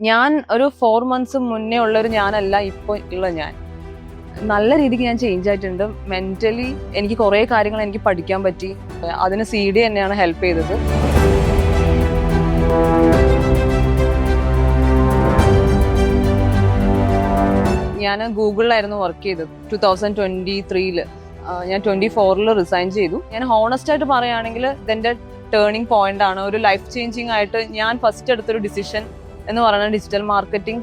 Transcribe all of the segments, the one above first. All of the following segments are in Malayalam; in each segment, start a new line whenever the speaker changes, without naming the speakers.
ഞാൻ ഒരു 4 months മുന്നേ ഉള്ളൊരു ഞാനല്ല ഇപ്പോൾ ഉള്ള ഞാൻ. നല്ല രീതിക്ക് ഞാൻ ചേഞ്ച് ആയിട്ടുണ്ട്. മെന്റലി എനിക്ക് കുറേ കാര്യങ്ങൾ എനിക്ക് പഠിക്കാൻ പറ്റി. അതിന് CD തന്നെയാണ് ഹെൽപ്പ് ചെയ്തത്. ഞാൻ ഗൂഗിളിലായിരുന്നു വർക്ക് ചെയ്തത് 2023-ൽ. ഞാൻ 24-ൽ റിസൈൻ ചെയ്തു. ഞാൻ ഹോണസ്റ്റ് ആയിട്ട് പറയുകയാണെങ്കിൽ ഇതെൻ്റെ ടേണിംഗ് പോയിന്റ് ആണ്. ഒരു ലൈഫ് ചേഞ്ചിങ് ആയിട്ട് ഞാൻ ഫസ്റ്റ് എടുത്തൊരു ഡിസിഷൻ എന്ന് പറയുന്നത് ഡിജിറ്റൽ മാർക്കറ്റിംഗ്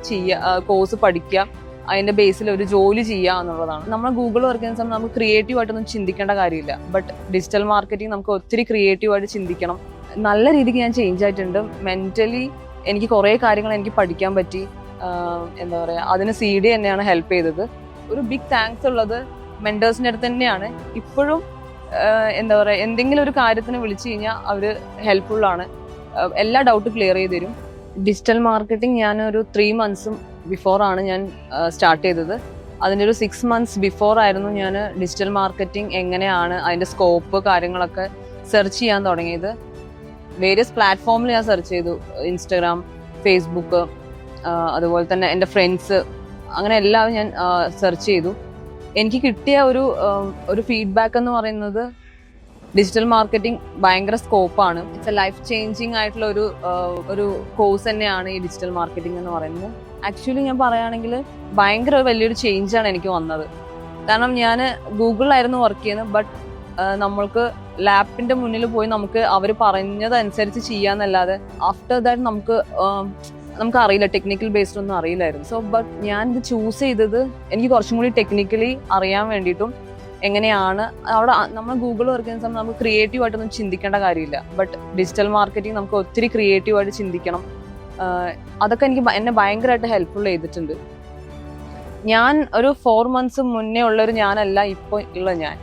കോഴ്സ് പഠിക്കുക, അതിന്റെ ബേസിൽ ഒരു ജോലി ചെയ്യുക എന്നുള്ളതാണ്. നമ്മൾ ഗൂഗിൾ വർക്ക് ചെയ്യുന്ന സമയത്ത് നമുക്ക് ക്രിയേറ്റീവ് ആയിട്ടൊന്നും ചിന്തിക്കേണ്ട കാര്യമില്ല. ബട്ട് ഡിജിറ്റൽ മാർക്കറ്റിംഗ് നമുക്ക് ഒത്തിരി ക്രിയേറ്റീവ് ആയിട്ട് ചിന്തിക്കണം. നല്ല രീതിക്ക് ഞാൻ ചേഞ്ച് ആയിട്ടുണ്ട്. മെന്റലി എനിക്ക് കുറേ കാര്യങ്ങൾ എനിക്ക് പഠിക്കാൻ പറ്റി. എന്താ പറയുക, അതിന് CD തന്നെയാണ് ഹെൽപ്പ് ചെയ്തത്. ഒരു ബിഗ് താങ്ക്സ് ഉള്ളത് മെന്റേഴ്സിൻ്റെ അടുത്ത് തന്നെയാണ്. ഇപ്പോഴും എന്താ പറയുക, എന്തെങ്കിലും ഒരു കാര്യത്തിന് വിളിച്ചു കഴിഞ്ഞാൽ അവർ ഹെൽപ്ഫുള്ളാണ്. എല്ലാ ഡൗട്ട് ക്ലിയർ ചെയ്ത് തരും. ഡിജിറ്റൽ മാർക്കറ്റിംഗ് ഞാനൊരു 3 months ബിഫോർ ആണ് ഞാൻ സ്റ്റാർട്ട് ചെയ്തത്. അതിൻ്റെ ഒരു 6 months ബിഫോർ ആയിരുന്നു ഞാൻ ഡിജിറ്റൽ മാർക്കറ്റിംഗ് എങ്ങനെയാണ് അതിൻ്റെ സ്കോപ്പ് കാര്യങ്ങളൊക്കെ സെർച്ച് ചെയ്യാൻ തുടങ്ങിയത്. വേരിയസ് പ്ലാറ്റ്ഫോമിൽ ഞാൻ സെർച്ച് ചെയ്തു. ഇൻസ്റ്റഗ്രാം, ഫേസ്ബുക്ക്, അതുപോലെ തന്നെ എൻ്റെ ഫ്രണ്ട്സ്, അങ്ങനെ എല്ലാം ഞാൻ സെർച്ച് ചെയ്തു. എനിക്ക് കിട്ടിയ ഒരു ഫീഡ്ബാക്ക് എന്ന് പറയുന്നത് ഡിജിറ്റൽ മാർക്കറ്റിംഗ് ഭയങ്കര സ്കോപ്പാണ്. ഇറ്റ്സ് എ ലൈഫ് ചേഞ്ചിങ് ആയിട്ടുള്ള ഒരു കോഴ്സ് തന്നെയാണ് ഈ ഡിജിറ്റൽ മാർക്കറ്റിംഗ് എന്ന് പറയുന്നത്. ആക്ച്വലി ഞാൻ പറയുകയാണെങ്കിൽ ഭയങ്കര വലിയൊരു ചേഞ്ചാണ് എനിക്ക് വന്നത്. കാരണം ഞാൻ ഗൂഗിളിലായിരുന്നു വർക്ക് ചെയ്യുന്നത്. ബട്ട് നമ്മൾക്ക് ലാപ്പിൻ്റെ മുന്നിൽ പോയി നമുക്ക് അവർ പറഞ്ഞതനുസരിച്ച് ചെയ്യാന്നല്ലാതെ ആഫ്റ്റർ ദാറ്റ് നമുക്ക് അറിയില്ല, ടെക്നിക്കൽ ബേസ്ഡ് ഒന്നും അറിയില്ലായിരുന്നു. സോ ബട്ട് ഞാൻ ഇത് ചൂസ് ചെയ്തത് എനിക്ക് കുറച്ചും കൂടി ടെക്നിക്കലി അറിയാൻ വേണ്ടിയിട്ടും എങ്ങനെയാണ് അവിടെ നമ്മൾ ഗൂഗിൾ വർക്ക് ചെയ്യുന്ന സമയത്ത് നമുക്ക് ക്രിയേറ്റീവ് ആയിട്ടൊന്നും ചിന്തിക്കേണ്ട കാര്യമില്ല. ബട്ട് ഡിജിറ്റൽ മാർക്കറ്റിംഗ് നമുക്ക് ഒത്തിരി ക്രിയേറ്റീവ് ആയിട്ട് ചിന്തിക്കണം. അതൊക്കെ എന്നെ ഭയങ്കരമായിട്ട് ഹെൽപ്ഫുൾ ചെയ്തിട്ടുണ്ട്. ഞാൻ ഒരു 4 months മുന്നേ ഉള്ളൊരു ഞാനല്ല ഇപ്പോൾ ഉള്ള ഞാൻ.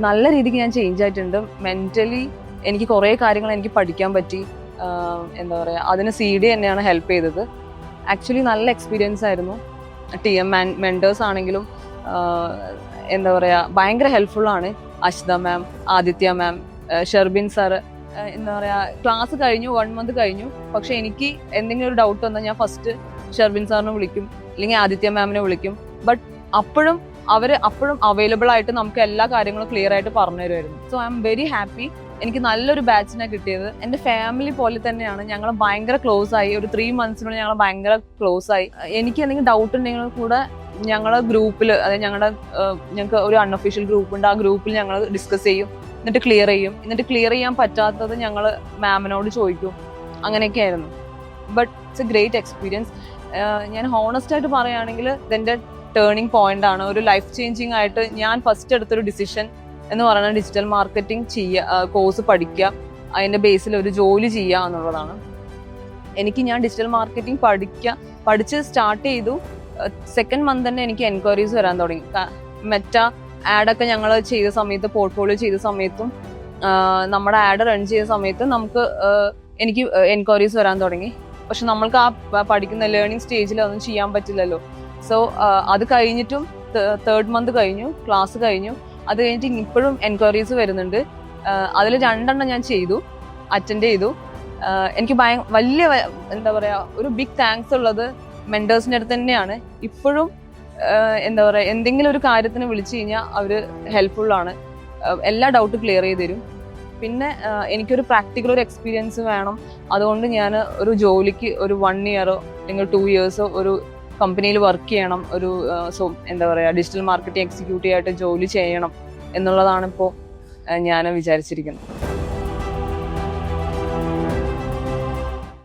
നല്ല രീതിക്ക് ഞാൻ ചേഞ്ച് ആയിട്ടുണ്ട്. മെന്റലി എനിക്ക് കുറേ കാര്യങ്ങൾ എനിക്ക് പഠിക്കാൻ പറ്റി. എന്താ പറയുക, അതിന് CD തന്നെയാണ് ഹെൽപ്പ് ചെയ്തത്. ആക്ച്വലി നല്ല എക്സ്പീരിയൻസ് ആയിരുന്നു. മെന്റേഴ്സ് ആണെങ്കിലും എന്താ പറയുക, ഭയങ്കര ഹെൽപ്ഫുള്ളാണ്. അശ്ത മാം, ആദിത്യ മാം, ഷെർബിൻ സാറ്, എന്താ പറയുക, ക്ലാസ് കഴിഞ്ഞു 1 month കഴിഞ്ഞു. പക്ഷെ എനിക്ക് എന്തെങ്കിലും ഒരു ഡൗട്ട് വന്നാൽ ഞാൻ ഫസ്റ്റ് ഷെർബിൻ സാറിനെ വിളിക്കും, അല്ലെങ്കിൽ ആദിത്യ മാമിനെ വിളിക്കും. ബട്ട് അപ്പോഴും അവൈലബിൾ ആയിട്ട് നമുക്ക് എല്ലാ കാര്യങ്ങളും ക്ലിയർ ആയിട്ട് പറഞ്ഞു തരുമായിരുന്നു. So I am very happy. എനിക്ക് നല്ലൊരു ബാച്ചിനെ കിട്ടിയത്. എൻ്റെ ഫാമിലി പോലെ തന്നെയാണ്. ഞങ്ങൾ ഭയങ്കര ക്ലോസ് ആയി. ഒരു 3 months ഞങ്ങൾ ഭയങ്കര ക്ലോസ് ആയി. എനിക്ക് എന്തെങ്കിലും ഡൗട്ട് ഉണ്ടെങ്കിൽ കൂടെ ഞങ്ങളെ ഗ്രൂപ്പിൽ, അതായത് ഞങ്ങൾക്ക് ഒരു അൺഒഫീഷ്യൽ ഗ്രൂപ്പ് ഉണ്ട്. ആ ഗ്രൂപ്പിൽ ഞങ്ങൾ ഡിസ്കസ് ചെയ്യും, എന്നിട്ട് ക്ലിയർ ചെയ്യും. എന്നിട്ട് ക്ലിയർ ചെയ്യാൻ പറ്റാത്തത് ഞങ്ങൾ മാമിനോട് ചോദിക്കും. അങ്ങനെയൊക്കെ ആയിരുന്നു. But it's A great experience. ഞാൻ ഹോണസ്റ്റ് ആയിട്ട് പറയുകയാണെങ്കിൽ ഇതെൻ്റെ ടേണിംഗ് പോയിന്റ് ആണ്. ഒരു ലൈഫ് ചേഞ്ചിങ് ആയിട്ട് ഞാൻ ഫസ്റ്റ് എടുത്തൊരു ഡിസിഷൻ എന്ന് പറയുന്നത് ഡിജിറ്റൽ മാർക്കറ്റിംഗ് കോഴ്സ് പഠിക്കുക, അതിൻ്റെ ബേസിൽ ഒരു ജോലി ചെയ്യുക എന്നുള്ളതാണ്. ഞാൻ ഡിജിറ്റൽ മാർക്കറ്റിംഗ് പഠിച്ച് സ്റ്റാർട്ട് ചെയ്തു. 2nd month തന്നെ എനിക്ക് എൻക്വയറീസ് വരാൻ തുടങ്ങി. മെറ്റ ആഡൊക്കെ ഞങ്ങൾ ചെയ്ത സമയത്ത്, പോർട്ട്ഫോളിയോ ചെയ്ത സമയത്തും നമ്മുടെ ആഡ് റൺ ചെയ്ത സമയത്ത് എനിക്ക് എൻക്വയറീസ് വരാൻ തുടങ്ങി. പക്ഷെ നമ്മൾക്ക് ആ പഠിക്കുന്ന ലേണിംഗ് സ്റ്റേജിൽ അതൊന്നും ചെയ്യാൻ പറ്റില്ലല്ലോ. സോ അത് കഴിഞ്ഞിട്ടും 3rd month കഴിഞ്ഞു, ക്ലാസ് കഴിഞ്ഞു. അത് കഴിഞ്ഞിട്ട് ഇപ്പോഴും എൻക്വയറീസ് വരുന്നുണ്ട്. അതിൽ 2 എണ്ണം ഞാൻ അറ്റൻഡ് ചെയ്തു. എനിക്ക് വലിയ എന്താ പറയുക, ഒരു ബിഗ് താങ്ക്സ് ഉള്ളത് മെന്റേഴ്സിൻ്റെ അടുത്ത് തന്നെയാണ്. ഇപ്പോഴും എന്താ പറയുക, എന്തെങ്കിലും ഒരു കാര്യത്തിന് വിളിച്ചു കഴിഞ്ഞാൽ അവർ ഹെൽപ്ഫുള്ളാണ്. എല്ലാ ഡൗട്ട് ക്ലിയർ ചെയ്ത് തരും. പിന്നെ എനിക്കൊരു പ്രാക്ടിക്കൽ ഒരു എക്സ്പീരിയൻസ് വേണം. അതുകൊണ്ട് ഞാൻ ഒരു ജോലിക്ക് ഒരു 1 year അല്ലെങ്കിൽ 2 years ഒരു കമ്പനിയിൽ വർക്ക് ചെയ്യണം. എന്താ പറയുക, ഡിജിറ്റൽ മാർക്കറ്റിംഗ് എക്സിക്യൂട്ടീവ് ആയിട്ട് ജോലി ചെയ്യണം എന്നുള്ളതാണ് ഇപ്പോൾ ഞാൻ വിചാരിച്ചിരിക്കുന്നത്.